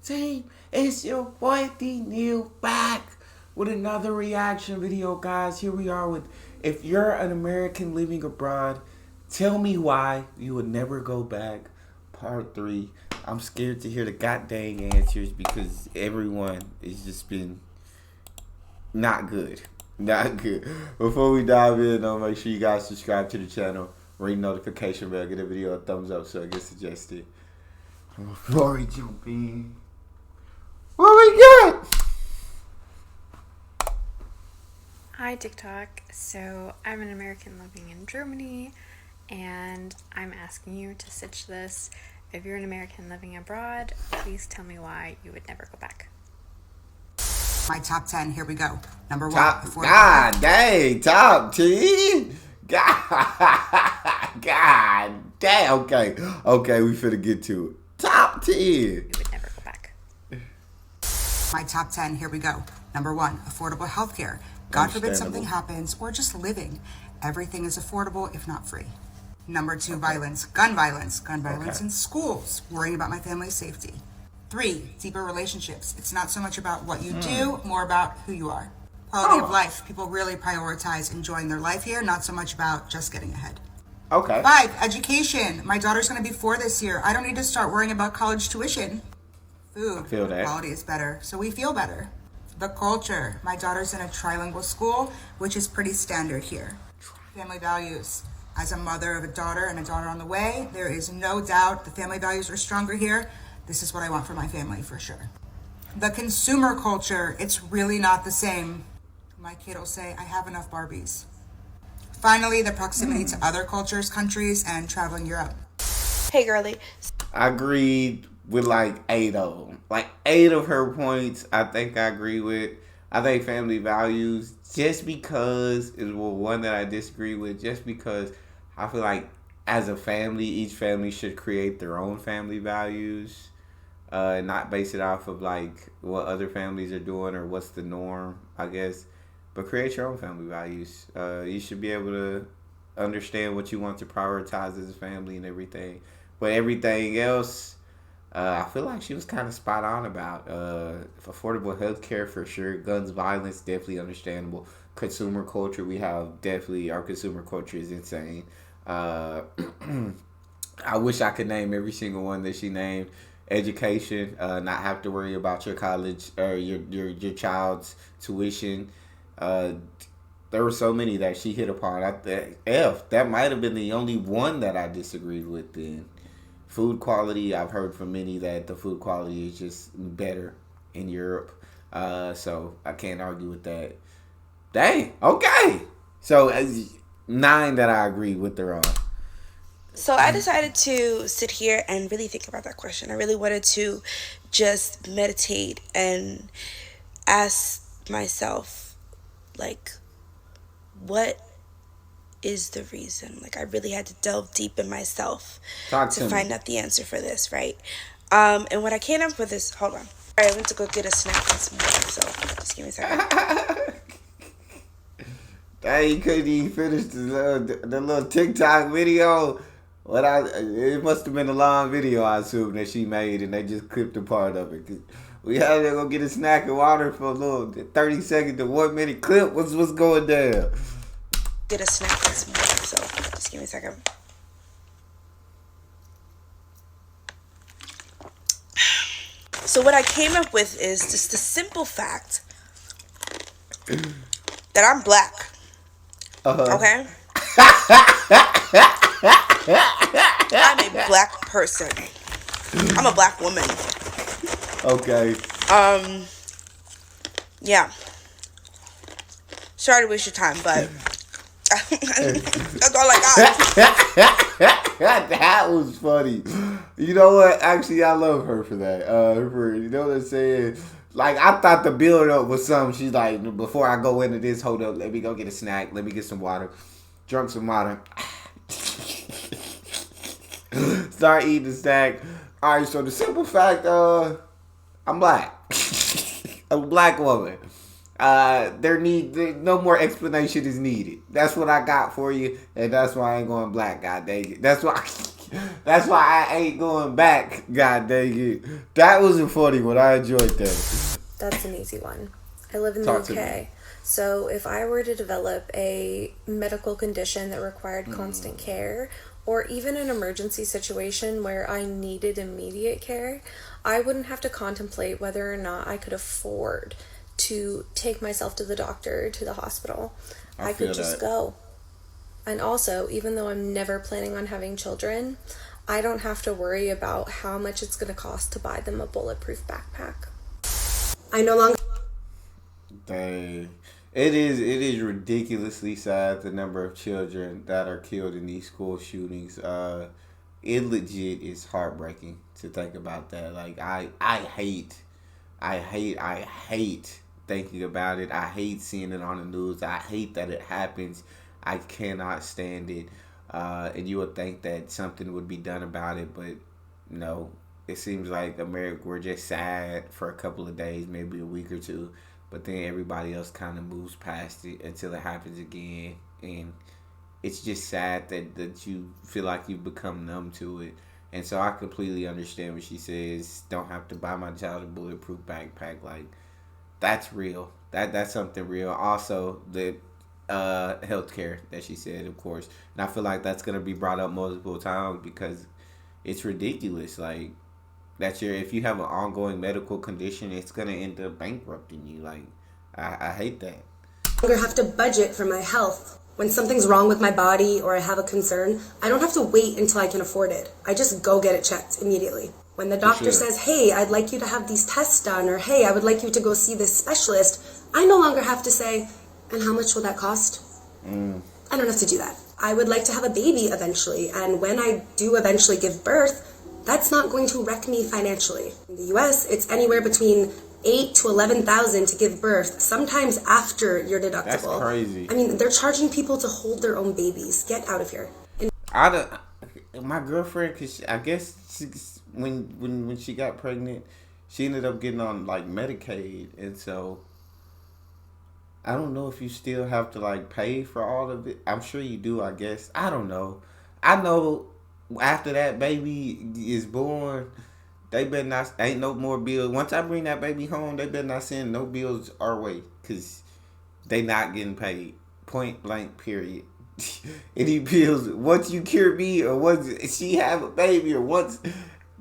team? It's your boy Neal back with another reaction video, guys. Here we are with If You're an American Living Abroad, Tell Me Why You Would Never Go Back, Part 3. I'm scared to hear the goddamn answers because everyone has just been not good. Not good. Before we dive in, make sure you guys subscribe to the channel, ring notification bell, get a video a thumbs up so it gets suggested. Before we jump in, what we got? Hi TikTok. So I'm an American living in Germany, and I'm asking you to stitch this. If you're an American living abroad, please tell me why you would never go back. My top 10, here we go. Number one. God dang, top 10? God damn, okay, we finna get to it. Top 10. You would never go back. My top 10, here we go. Number one, affordable healthcare. God forbid something happens, or just living. Everything is affordable, if not free. Number two, violence. Gun violence in schools. Worrying about my family's safety. 3, deeper relationships. It's not so much about what you do, more about who you are. Quality of life. People really prioritize enjoying their life here, not so much about just getting ahead. Okay. 5, education. My daughter's going to be 4 this year. I don't need to start worrying about college tuition. Food. I feel that. Quality is better, so we feel better. The culture. My daughter's in a trilingual school, which is pretty standard here. Family values. As a mother of a daughter and a daughter on the way, there is no doubt the family values are stronger here. This is what I want for my family for sure. The consumer culture. It's really not the same. My kid will say, I have enough Barbies. Finally, the proximity to other cultures, countries, and traveling Europe. Hey girly. I agreed with like 8 of them. Like 8 of her points, I think I agree with. I think family values, just because is one that I disagree with, just because I feel like as a family, each family should create their own family values, not base it off of like what other families are doing or what's the norm, I guess. But create your own family values. You should be able to understand what you want to prioritize as a family and everything. But everything else, I feel like she was kind of spot on about. Affordable healthcare for sure. Guns, violence, definitely understandable. Consumer culture, we have definitely, our consumer culture is insane. I wish I could name every single one that she named. Education, not have to worry about your college or your child's tuition. There were so many that she hit upon. That might have been the only one that I disagreed with then. Food quality, I've heard from many that the food quality is just better in Europe. So I can't argue with that. Dang, okay. So 9 that I agree with her on. So I decided to sit here and really think about that question. I really wanted to just meditate and ask myself, like, what is the reason? Like, I really had to delve deep in myself to find out the answer for this, right? And what I came up with is, hold on. All right, I went to go get a snack and some water, so just give me a second. Dang, you couldn't even finish the little TikTok video. It must have been a long video, I assume, that she made, and they just clipped a part of it. We had to go get a snack and water for a little 30-second to 1-minute clip. What's going down? Get a snack and some water, so just give me a second. So what I came up with is just the simple fact that I'm black. Okay? I'm a black person. I'm a black woman. Okay. Yeah. Sorry to waste your time, but that's all I got. That was funny. You know what? Actually, I love her for that. You know what I'm saying? Like, I thought the build up was something. She's like, before I go into this, hold up, let me go get a snack. Let me get some water. Drunk some water. Start eating the snack. All right, so the simple fact, I'm black. I'm a black woman. No more explanation is needed. That's what I got for you, and that's why I ain't going black. God dang it. That's why. That's why I ain't going back. God dang it. That was a funny one. I enjoyed that. That's an easy one. I live in the Talk to me. UK. So if I were to develop a medical condition that required constant care, or even an emergency situation where I needed immediate care, I wouldn't have to contemplate whether or not I could afford to take myself to the doctor, to the hospital. I could just go. And also, even though I'm never planning on having children, I don't have to worry about how much it's going to cost to buy them a bulletproof backpack. I no longer. Dang. It is ridiculously sad the number of children that are killed in these school shootings. It legit is heartbreaking to think about that. Like I hate thinking about it. I hate seeing it on the news. I hate that it happens. I cannot stand it. And you would think that something would be done about it, but no. It seems like America, we're just sad for a couple of days, maybe a week or two, but then everybody else kind of moves past it until it happens again. And it's just sad that you feel like you've become numb to it. And so I completely understand what she says. Don't have to buy my child a bulletproof backpack. Like, that's real. That's something real. Also, the healthcare that she said, of course. And I feel like that's going to be brought up multiple times because it's ridiculous. Like, if you have an ongoing medical condition, it's going to end up bankrupting you. Like, I hate that. I have to budget for my health. When something's wrong with my body or I have a concern, I don't have to wait until I can afford it. I just go get it checked immediately. When the doctor says, hey, I'd like you to have these tests done, or hey, I would like you to go see this specialist, I no longer have to say, and how much will that cost? I don't have to do that. I would like to have a baby eventually, and when I do eventually give birth, that's not going to wreck me financially. In the US, it's anywhere between $8,000 to $11,000 to give birth, sometimes after your deductible. That's crazy. I mean, they're charging people to hold their own babies. Get out of here. My girlfriend, cause I guess when she got pregnant, she ended up getting on like Medicaid, and so I don't know if you still have to like pay for all of it. I'm sure you do. I guess I don't know. I know after that baby is born, they better not, ain't no more bills. Once I bring that baby home, they better not send no bills our way, because they not getting paid. Point blank, period. Any bills, once you cure me, or once she have a baby, or once,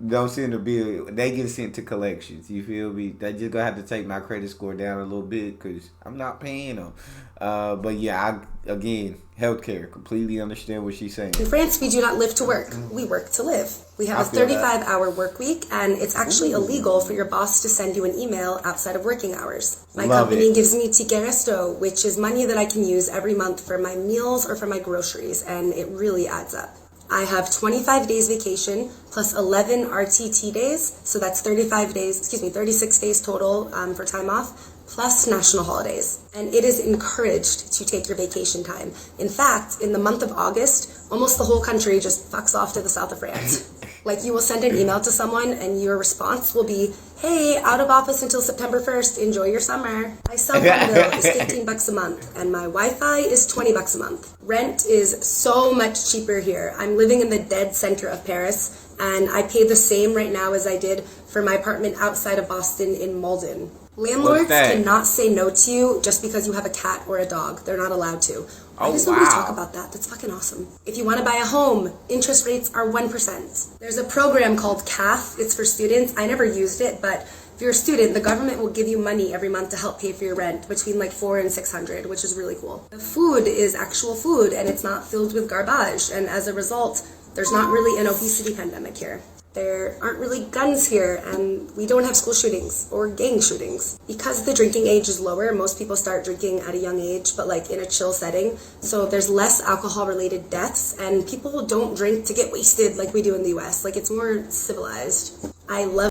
don't send a bill. They get sent to collections. You feel me? They just gonna have to take my credit score down a little bit, because I'm not paying them. But yeah, again, healthcare. Completely understand what she's saying. In France, we do not live to work. We work to live. We have a 35-hour work week, and it's actually illegal for your boss to send you an email outside of working hours. My company gives me ticket resto, which is money that I can use every month for my meals or for my groceries, and it really adds up. I have 25 days vacation plus 11 RTT days, so that's 36 days total for time off, plus national holidays. And it is encouraged to take your vacation time. In fact, in the month of August, almost the whole country just fucks off to the south of France. Like, you will send an email to someone and your response will be, hey, out of office until September 1st, enjoy your summer. My cell phone bill is $15 a month and my Wi-Fi is $20 a month. Rent is so much cheaper here. I'm living in the dead center of Paris, and I pay the same right now as I did for my apartment outside of Boston in Malden. Landlords cannot say no to you just because you have a cat or a dog. They're not allowed to. Why does nobody talk about that? That's fucking awesome. If you want to buy a home, interest rates are 1%. There's a program called CAF. It's for students. I never used it, but if you're a student, the government will give you money every month to help pay for your rent, between like $400 and $600, which is really cool. The food is actual food, and it's not filled with garbage, and as a result, there's not really an obesity pandemic here. There aren't really guns here, and we don't have school shootings or gang shootings. Because the drinking age is lower, most people start drinking at a young age, but like in a chill setting. So there's less alcohol-related deaths, and people don't drink to get wasted like we do in the US. Like, it's more civilized. I love.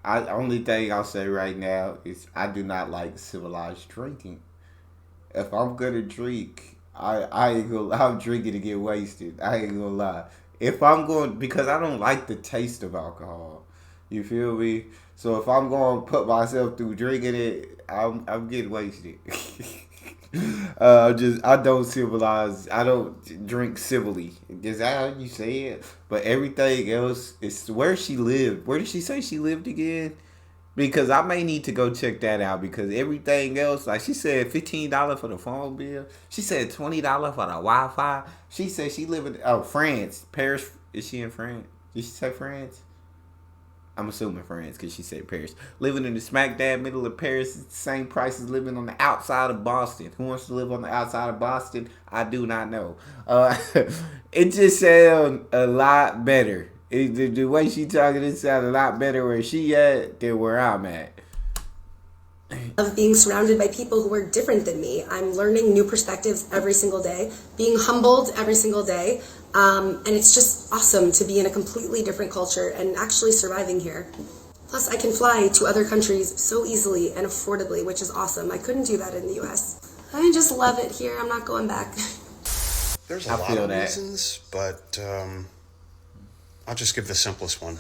Only thing I'll say right now is I do not like civilized drinking. If I'm gonna drink, I ain't gonna. I'm drinking to get wasted. I ain't gonna lie. If I'm going, because I don't like the taste of alcohol, you feel me? So if I'm going to put myself through drinking it, I'm getting wasted. I don't civilize. I don't drink civilly. Is that how you say it? But everything else is where she lived. Where did she say she lived again? Because I may need to go check that out because everything else, like she said, $15 for the phone bill. She said $20 for the Wi-Fi. She said she live in France, Paris. Is she in France? Did she say France? I'm assuming France because she said Paris. Living in the smack dab middle of Paris is the same price as living on the outside of Boston. Who wants to live on the outside of Boston? I do not know. It just sounds a lot better. The way she talking, it sounds a lot better where she at than where I'm at. Of being surrounded by people who are different than me. I'm learning new perspectives every single day, being humbled every single day. And it's just awesome to be in a completely different culture and actually surviving here. Plus, I can fly to other countries so easily and affordably, which is awesome. I couldn't do that in the US. I just love it here. I'm not going back. There's a lot of reasons, but I'll just give the simplest one.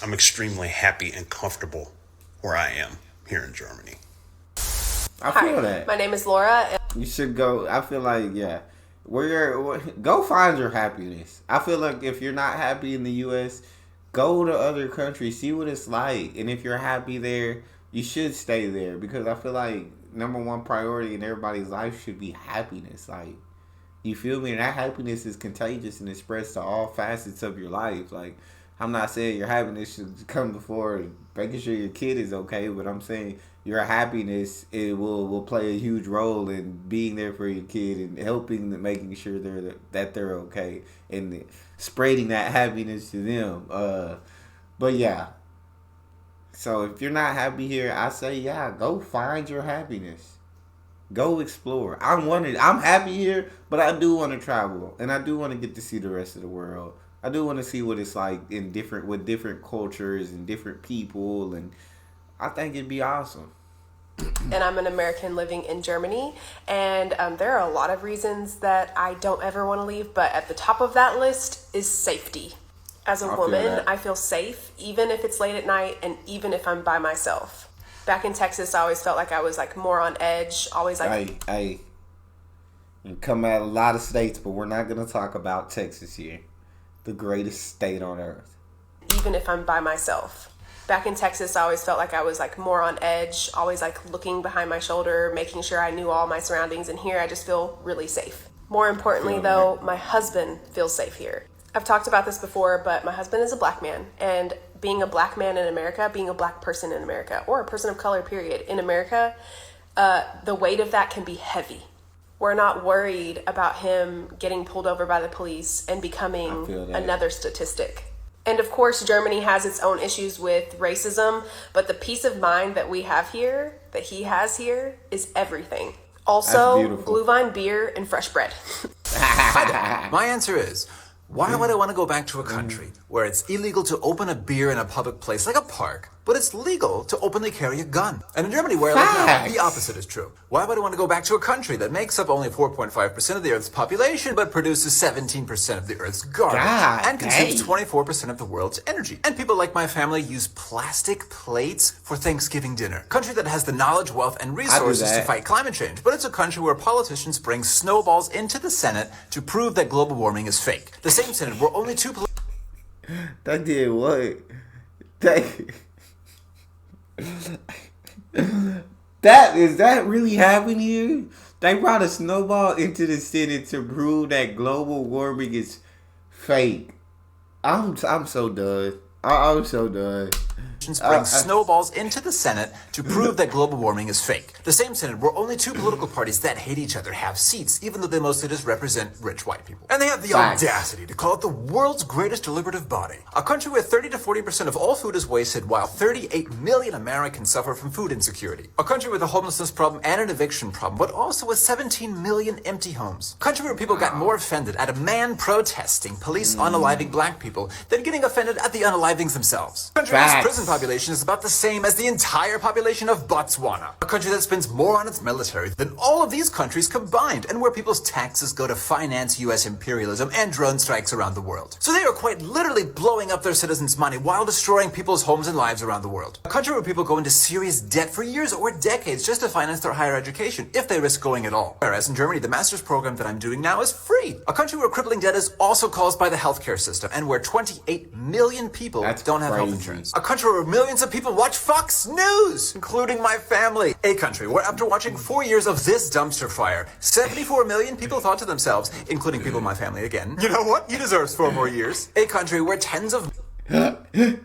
I'm extremely happy and comfortable where I am here in Germany. I feel that. My name is Laura. You should go. I feel like, yeah. Go find your happiness. I feel like if you're not happy in the U.S., go to other countries, see what it's like. And if you're happy there, you should stay there. Because I feel like number one priority in everybody's life should be happiness. Like, you feel me? And that happiness is contagious and it spreads to all facets of your life. Like, I'm not saying your happiness should come before making sure your kid is okay, but I'm saying your happiness, it will play a huge role in being there for your kid and helping them, making sure that they're okay and spreading that happiness to them. But yeah, so if you're not happy here, I say yeah, go find your happiness. Go explore. I'm happy here, but I do want to travel and I do want to get to see the rest of the world. I do want to see what it's like with different cultures and different people, and I think it'd be awesome. And I'm an American living in Germany, and there are a lot of reasons that I don't ever want to leave, but at the top of that list is safety. As a woman, I feel safe, even if it's late at night and even if I'm by myself. Back in Texas, I always felt like I was like more on edge, always like... Hey, you come out a lot of states, but we're not going to talk about Texas here. The greatest state on earth. Even if I'm by myself. Back in Texas, I always felt like I was like more on edge, always like looking behind my shoulder, making sure I knew all my surroundings. And here I just feel really safe. More importantly, though, my husband feels safe here. I've talked about this before, but my husband is a black man. And being a black man in America, being a black person in America, or a person of color, period, in America, the weight of that can be heavy. We're not worried about him getting pulled over by the police and becoming another statistic. And of course, Germany has its own issues with racism, but the peace of mind that we have here, that he has here, is everything. Also, Glühwein beer and fresh bread. My answer is, why would I want to go back to a country where it's illegal to open a beer in a public place like a park, but it's legal to openly carry a gun? And in Germany, where I live now, the opposite is true. Why would I want to go back to a country that makes up only 4.5% of the Earth's population, but produces 17% of the Earth's garbage, and consumes 24% of the world's energy? And people like my family use plastic plates for Thanksgiving dinner. Country that has the knowledge, wealth, and resources to fight climate change, but it's a country where politicians bring snowballs into the Senate to prove that global warming is fake. The same Senate where only two... That did what? Is that really happening here? They brought a snowball into the Senate to prove that global warming is fake. I'm so done. I'm so done. Bring snowballs into the Senate to prove that global warming is fake. The same Senate where only two political parties that hate each other have seats, even though they mostly just represent rich white people. And they have the audacity to call it the world's greatest deliberative body. A country where 30 to 40% of all food is wasted, while 38 million Americans suffer from food insecurity. A country with a homelessness problem and an eviction problem, but also with 17 million empty homes. A country where people got more offended at a man protesting police unaliving black people than getting offended at the unalivings themselves. A country whose prison population is about the same as the entire population of Botswana, a country that spends more on its military than all of these countries combined, and where people's taxes go to finance U.S. imperialism and drone strikes around the world. So they are quite literally blowing up their citizens' money while destroying people's homes and lives around the world. A country where people go into serious debt for years or decades just to finance their higher education, if they risk going at all. Whereas in Germany, the master's program that I'm doing now is free. A country where crippling debt is also caused by the healthcare system, and where 28 million people don't have health insurance. A country where millions of people watch Fox News, including my family. A country where after watching 4 years of this dumpster fire, 74 million people thought to themselves, including people in my family again, you know what? He deserves 4 more years. A country where tens of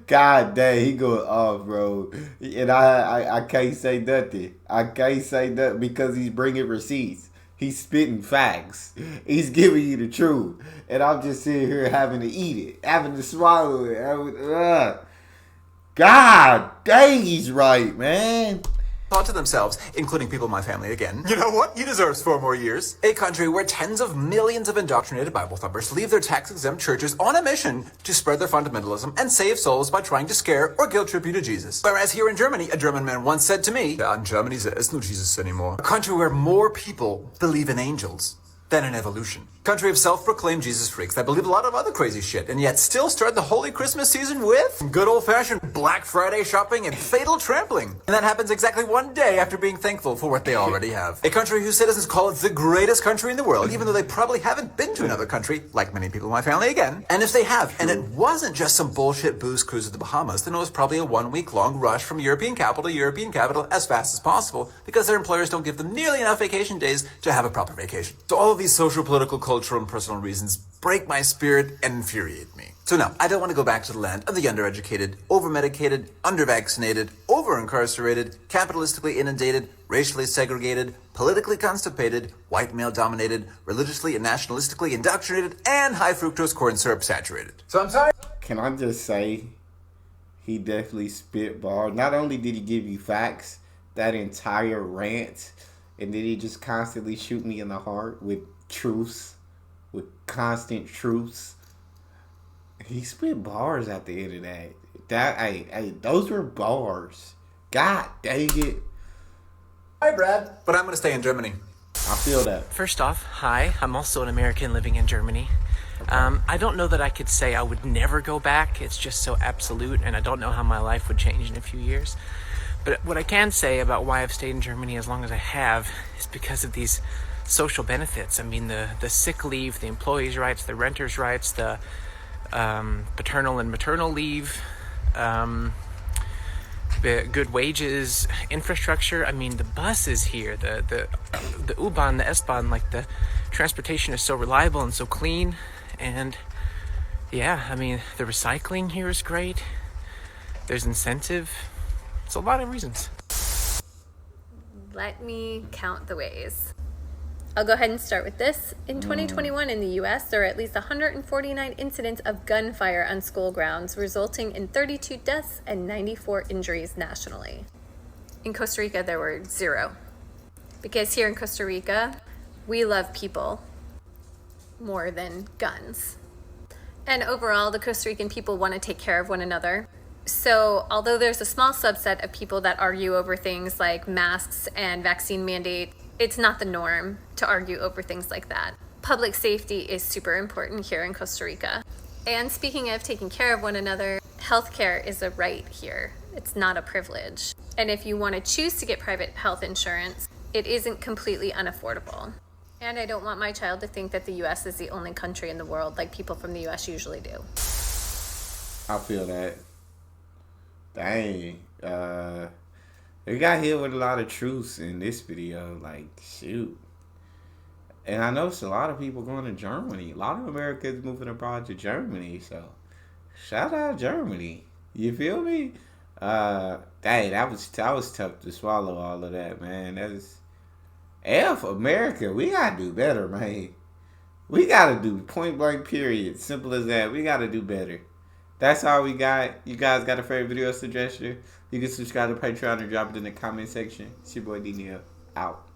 God dang, he going off, bro. And I can't say nothing. I can't say nothing because he's bringing receipts. He's spitting facts. He's giving you the truth. And I'm just sitting here having to eat it, having to swallow it. God dang, he's right, man. Thought to themselves, including people in my family again, you know what? He deserves 4 more years. A country where tens of millions of indoctrinated Bible thumpers leave their tax-exempt churches on a mission to spread their fundamentalism and save souls by trying to scare or guilt trip you to Jesus. Whereas here in Germany, a German man once said to me, in Germany there is no Jesus anymore. A country where more people believe in angels than in evolution. Country of self-proclaimed Jesus freaks that believe a lot of other crazy shit and yet still start the holy Christmas season with good old-fashioned Black Friday shopping and fatal trampling. And that happens exactly 1 day after being thankful for what they already have. A country whose citizens call it the greatest country in the world, even though they probably haven't been to another country, like many people in my family again. And if they have, and it wasn't just some bullshit booze cruise to the Bahamas, then it was probably a 1 week long rush from European capital to European capital as fast as possible because their employers don't give them nearly enough vacation days to have a proper vacation. So all of these social, political, cultural, and personal reasons break my spirit and infuriate me. So no, I don't want to go back to the land of the undereducated, over-medicated, under-vaccinated, over-incarcerated, capitalistically inundated, racially segregated, politically constipated, white male-dominated, religiously and nationalistically indoctrinated, and high-fructose corn syrup saturated. So I'm sorry. Can I just say, he definitely spitballed. Not only did he give you facts, that entire rant, and then he just constantly shoot me in the heart with truths, with constant truths. He spit bars at the end of that. Hey, those were bars. God dang it. Hi, Brad. But I'm going to stay in Germany. I feel that. First off, hi. I'm also an American living in Germany. Okay. I don't know that I could say I would never go back. It's just so absolute, and I don't know how my life would change in a few years. But what I can say about why I've stayed in Germany as long as I have is because of these social benefits. I mean, the sick leave, the employees' rights, the renters' rights, the paternal and maternal leave, the good wages, infrastructure. I mean, the buses here, the U-Bahn, the S-Bahn, like the transportation is so reliable and so clean. And yeah, I mean, the recycling here is great. There's incentive. It's a lot of reasons. Let me count the ways. I'll go ahead and start with this. In 2021 in the US, there are at least 149 incidents of gunfire on school grounds, resulting in 32 deaths and 94 injuries nationally. In Costa Rica, there were 0. Because here in Costa Rica, we love people more than guns. And overall, the Costa Rican people want to take care of one another. So although there's a small subset of people that argue over things like masks and vaccine mandate, it's not the norm to argue over things like that. Public safety is super important here in Costa Rica. And speaking of taking care of one another, healthcare is a right here. It's not a privilege. And if you want to choose to get private health insurance, it isn't completely unaffordable. And I don't want my child to think that the US is the only country in the world like people from the US usually do. I feel that. Dang. We got hit with a lot of truths in this video. Like, shoot. And I noticed a lot of people going to Germany. A lot of Americans moving abroad to Germany. So, shout out Germany. You feel me? Dang, that was tough to swallow all of that, man. That is... F America. We got to do better, man. We got to do point blank period. Simple as that. We got to do better. That's all we got. You guys got a favorite video suggestion? You can subscribe to Patreon or drop it in the comment section. It's your boy Neal. Out.